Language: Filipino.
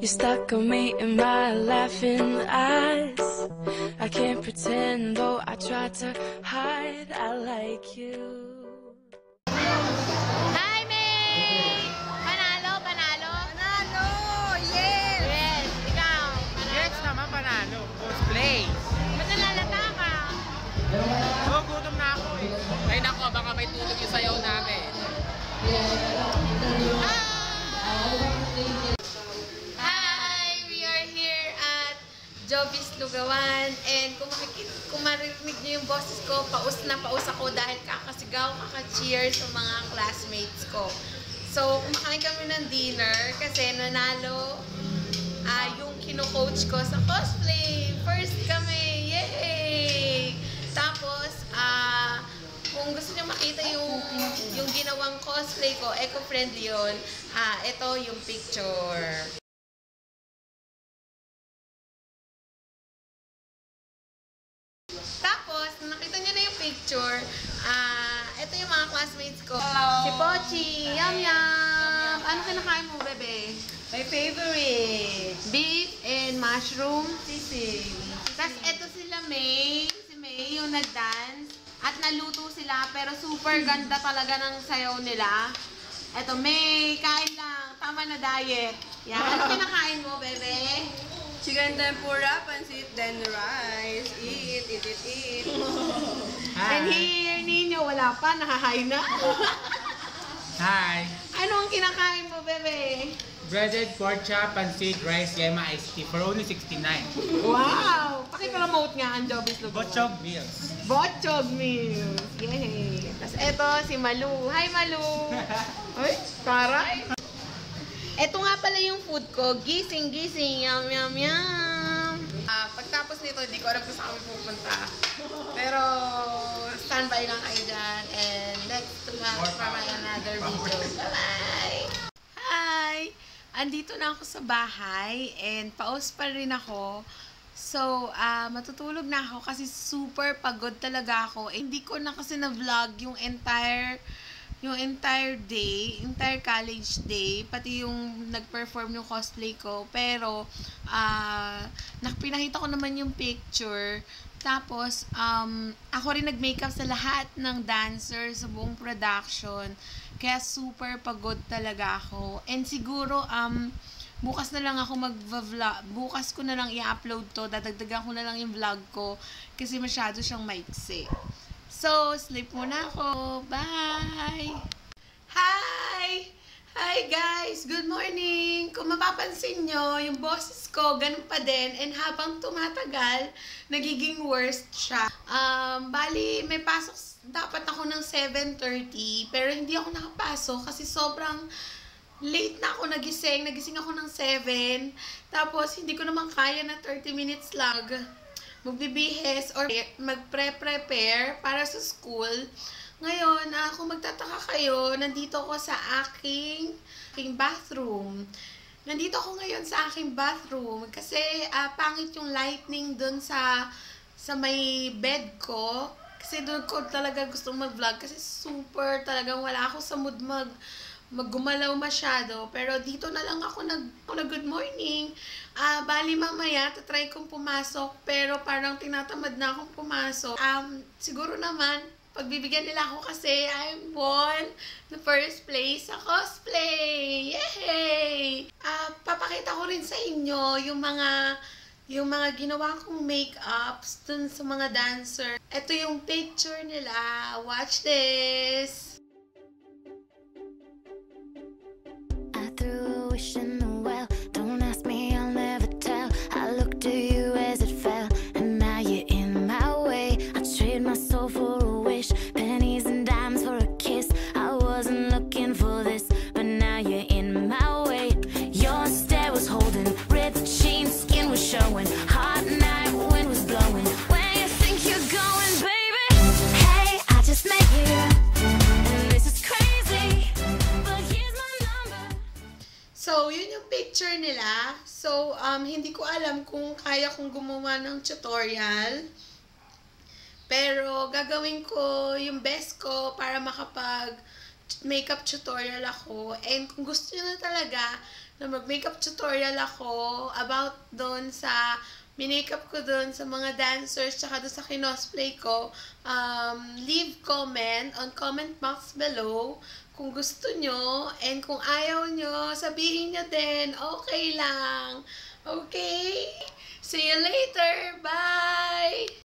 You're stuck on me in my laughing eyes. I can't pretend, though I try to hide. I like you. Hi, May! Panalo, panalo? Panalo! Yes! Yes, ikaw. Panalo. Yes naman, panalo. Cosplay. Ba't nalalata ka? Oo, gutom na ako eh. Ay nako, baka may tulog yung sayaw namin. Hi! We are here at Jovis Lugawan and kung maririnig niyo yung boses ko, paus na paus ako dahil kakasigaw, kaka-cheer sa mga classmates ko. So, kumakain kami ng dinner kasi nanalo yung kino-coach ko sa cosplay. First kami! Yay! Tapos, kung gusto niyo makita yung ginawang cosplay ko, eco-friendly yun, ito yung picture. Tapos, nakita niyo na yung picture, ito yung mga classmates ko. Si Pochi, yum yum! Ano kinakain mo, bebe? My favorite. Beef and mushroom. Sisig. Tapos ito sila May. Si May yung nag-dance. At naluto sila pero super ganda talaga ng sayaw nila. Ito May, kain lang. Tama na diet. Yan. Ano kinakain mo, bebe? Chicken tempura, pancit, then rice. Eat, eat, eat, eat. And here, Ninyo, wala pa. Nahahay na. Hi! Ano ang kinakain mo, bebe? Breaded pork chop, pancit, rice, yema, iced tea for only 69. Wow! Pakipromote nga ang Jovis Lugawan. Botchog meals. Botchog meals. Yay! Tapos eto, si Malu. Hi, Malu! Ay, taray! Eto nga pala yung food ko. Gising, gising. Yum, yum, yum. Pagtapos nito, hindi ko alam kung saan kami pupunta. Pero, standby lang kayo dyan. And next to another video. Bye-bye! Hi! Andito na ako sa bahay and paus pa rin ako. So, matutulog na ako kasi super pagod talaga ako. Hindi ko na kasi na-vlog yung entire day, entire college day, pati yung nag-perform yung cosplay ko. Pero, pinakita ko naman yung picture. Tapos, ako rin nag-makeup sa lahat ng dancers sa buong production. Kaya super pagod talaga ako. And siguro, bukas na lang ako mag-vlog. Bukas ko na lang i-upload to. Dadagdagan ko na lang yung vlog ko. Kasi masyado siyang maiksi. So, sleep muna ako. Bye! Hi! Hi guys! Good morning! Kung mapapansin nyo, yung boses ko, ganun pa din. And habang tumatagal, nagiging worst siya. Bali, may pasok dapat ako ng 7:30. Pero hindi ako nakapasok kasi sobrang late na ako nagising. Nagising ako ng 7. Tapos, hindi ko naman kaya na 30 minutes lang magbibihis or magpre-prepare para sa school. Ngayon, kung magtataka kayo, nandito ako sa aking bathroom. Nandito ako ngayon sa aking bathroom kasi pangit yung lighting dun sa may bed ko. Kasi doon ko talaga gustong mag-vlog kasi super talagang wala ako sa mood maggumalaw masyado. Pero dito na lang ako good morning. Bali mamaya, try kong pumasok pero parang tinatamad na akong pumasok. Siguro naman, pagbibigyan nila ako kasi I won the first place sa cosplay. Yay! Papakita ko rin sa inyo yung mga ginawa kong make-ups dun sa mga dancer. Ito yung picture nila. Watch this! I threw a wish in the well. Don't ask me, I'll never tell. I looked to you as it fell, and now you're in my way. I trade my soul for a wish, pennies and dimes for a kiss. I wasn't looking for this, but now you're in my way. Your stare was holding, ripped jeans, skin was showing. Hot night, wind was blowing. Where you think you're going, baby? Hey, I just met you, and this is crazy, but here's my number. So, yun yung picture nila. So, hindi ko alam kung kaya kong gumawa ng tutorial. Pero, gagawin ko yung best ko para makapag makeup tutorial ako. And kung gusto nyo na talaga na mag-makeup tutorial ako about doon sa minakeup ko doon sa mga dancers tsaka doon sa kinosplay ko. Leave comment on comment box below kung gusto nyo, and kung ayaw nyo, sabihin nyo din, okay lang. Okay? See you later! Bye!